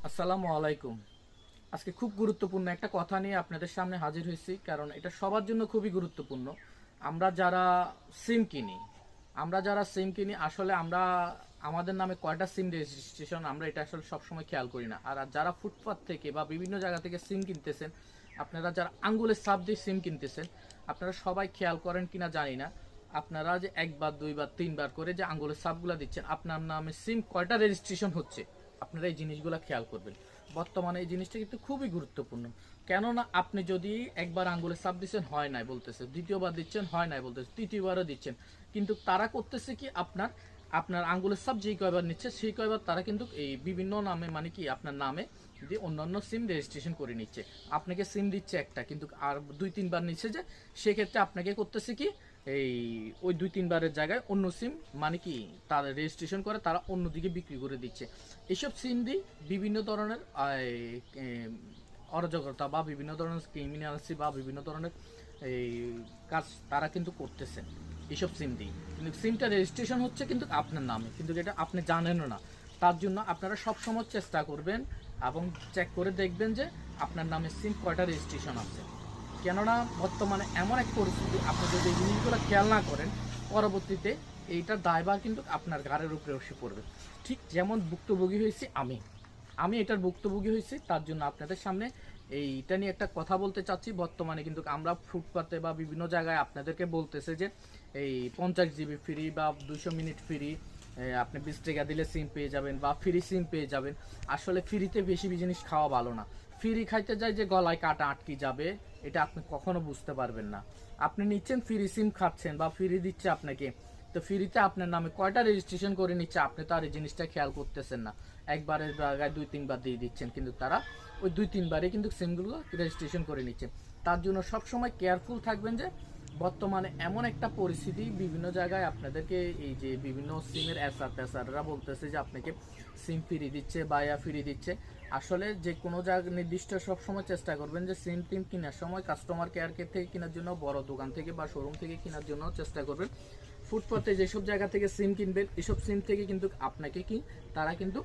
আসসালামু আলাইকুম। আজকে খুব গুরুত্বপূর্ণ একটা কথা নিয়ে আপনাদের সামনে হাজির হয়েছি, কারণ এটা সবার জন্য খুবই গুরুত্বপূর্ণ। আমরা যারা সিম কিনি আসলে আমরা আমাদের নামে কয়টা সিম রেজিস্ট্রেশন আমরা এটা আসলে সবসময় খেয়াল করি না। আর যারা ফুটপাথ থেকে বা বিভিন্ন জায়গা থেকে সিম কিনতেছেন, আপনারা যারা আঙ্গুলের ছাপ দিয়ে সিম কিনতেছেন, আপনারা সবাই খেয়াল করেন কিনা জানি না। আপনারা যে একবার দুইবার তিনবার করে যে আঙ্গুলের ছাপগুলো দিচ্ছেন, আপনার নামে সিম কয়টা রেজিস্ট্রেশন হচ্ছে, আপনারা এই জিনিসগুলো খেয়াল করবেন। বর্তমানে এই জিনিসটা কিন্তু খুবই গুরুত্বপূর্ণ। কেননা আপনি যদি একবার আঙ্গুলের ছাপ দিচ্ছেন, হয় নাই বলতেছে, দ্বিতীয়বার দিচ্ছেন, হয় নাই বলতেছে, তৃতীয়বারও দিচ্ছেন, কিন্তু তারা করতেছে কি, আপনার আপনার আঙ্গুলের ছাপ যেই কয়বার নিচ্ছে সেই কয়বার তারা কিন্তু এই বিভিন্ন নামে, মানে কি আপনার নামে দিয়ে অন্যান্য সিম রেজিস্ট্রেশন করে নিচ্ছে। আপনাকে সিম দিচ্ছে একটা, কিন্তু আর দুই তিনবার নিচ্ছে, যে সেক্ষেত্রে আপনাকে করতেছে কি, এই ওই দুই তিনবারের জায়গায় অন্য সিম, মানে কি তারা রেজিস্ট্রেশন করে তারা অন্যদিকে বিক্রি করে দিচ্ছে। এইসব সিম দিয়ে বিভিন্ন ধরনের অরাজকতা বা বিভিন্ন ধরনের ক্রিমিনালসি বা বিভিন্ন ধরনের এই কাজ তারা কিন্তু করতেছে এইসব সিম দিয়ে। কিন্তু সিমটা রেজিস্ট্রেশন হচ্ছে কিন্তু আপনার নামে, কিন্তু এটা আপনি জানেনও না। তার জন্য আপনারা সবসময় চেষ্টা করবেন এবং চেক করে দেখবেন যে আপনার নামে সিম কয়টা রেজিস্ট্রেশন আছে। কেননা বর্তমানে এমন এক পরিস্থিতি, আপনি যদি এই জিনিসগুলো খেয়াল না করেন, পরবর্তীতে এইটার দায়ভার কিন্তু আপনার ঘাড়ের উপরে এসে পড়বে। ঠিক যেমন ভুক্তভোগী হয়েছি আমি এটার ভুক্তভোগী হয়েছি, তার জন্য আপনাদের সামনে এইটা নিয়ে একটা কথা বলতে চাচ্ছি। বর্তমানে কিন্তু আমরা ফুটপাতে বা বিভিন্ন জায়গায় আপনাদেরকে বলতেছে যে এই 50 জিবি ফ্রি বা 200 মিনিট ফ্রি, আপনি 20 টাকা দিলে সিম পেয়ে যাবেন বা ফ্রি সিম পেয়ে যাবেন। আসলে ফ্রিতে বেশি জিনিস খাওয়া ভালো না। ফ্রি খাইতে যায় যে গলায় কাটা আটকে যাবে, এটা আপনি কখনো বুঝতে পারবেন না। আপনি নিচ্ছেন ফ্রি সিম, খাচ্ছেন বা ফ্রি দিচ্ছে আপনাকে, তো ফ্রিতে আপনার নামে কয়টা রেজিস্ট্রেশন করে নিচ্ছে আপনি তো আর এই জিনিসটা খেয়াল করতেছেন না। একবারের জায়গায় দুই তিনবার দিয়ে দিচ্ছেন, কিন্তু তারা ওই দুই তিনবারে কিন্তু সিমগুলো রেজিস্ট্রেশন করে নিচ্ছে। তার জন্য সবসময় কেয়ারফুল থাকবেন যে বর্তমানে এমন একটা পরিস্থিতি, বিভিন্ন জায়গায় আপনাদেরকে এই যে বিভিন্ন সিমের এসাররা বলতেছে যে আপনাকে সিম ফ্রি দিচ্ছে বা ফ্রি দিচ্ছে। আসলে যে কোনো জায়গায় নির্দিষ্ট সবসময় চেষ্টা করবেন যে সিম টিম কেনার সময় কাস্টমার কেয়ার থেকে কেনার জন্য, বড় দোকান থেকে বা শোরুম থেকে কেনার জন্য চেষ্টা করবেন। ফুটপাতে যেসব জায়গা থেকে সিম কিনবেন, এসব সিম থেকে কিন্তু আপনাকে কি তারা কিন্তু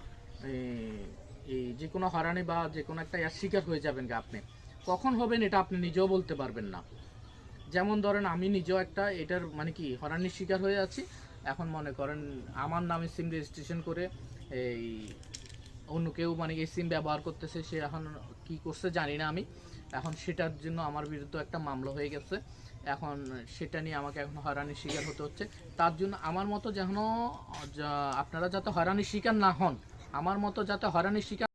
এই যে কোনো হয়রানি বা যে কোনো একটা শিকার হয়ে যাবেন। আপনি কখন হবেন এটা আপনি নিজেও বলতে পারবেন না। যেমন ধরেন আমি নিজেও একটা এটার মানে কি হয়রানির শিকার হয়ে আছি। এখন মনে করেন আমার নামে সিম রেজিস্ট্রেশন করে এই অন্য কেউ মানে এই সিম ব্যবহার করতেছে, সে এখন কি করছে জানি না আমি। এখন সেটার জন্য আমার বিরুদ্ধে একটা মামলা হয়ে গেছে। এখন সেটা নিয়ে আমাকে এখন হয়রানির শিকার হতে হচ্ছে। তার জন্য আমার মতো যেন আপনারা যাতে হয়রানির শিকার না হন, আমার মতো যাতে হয়রানির শিকার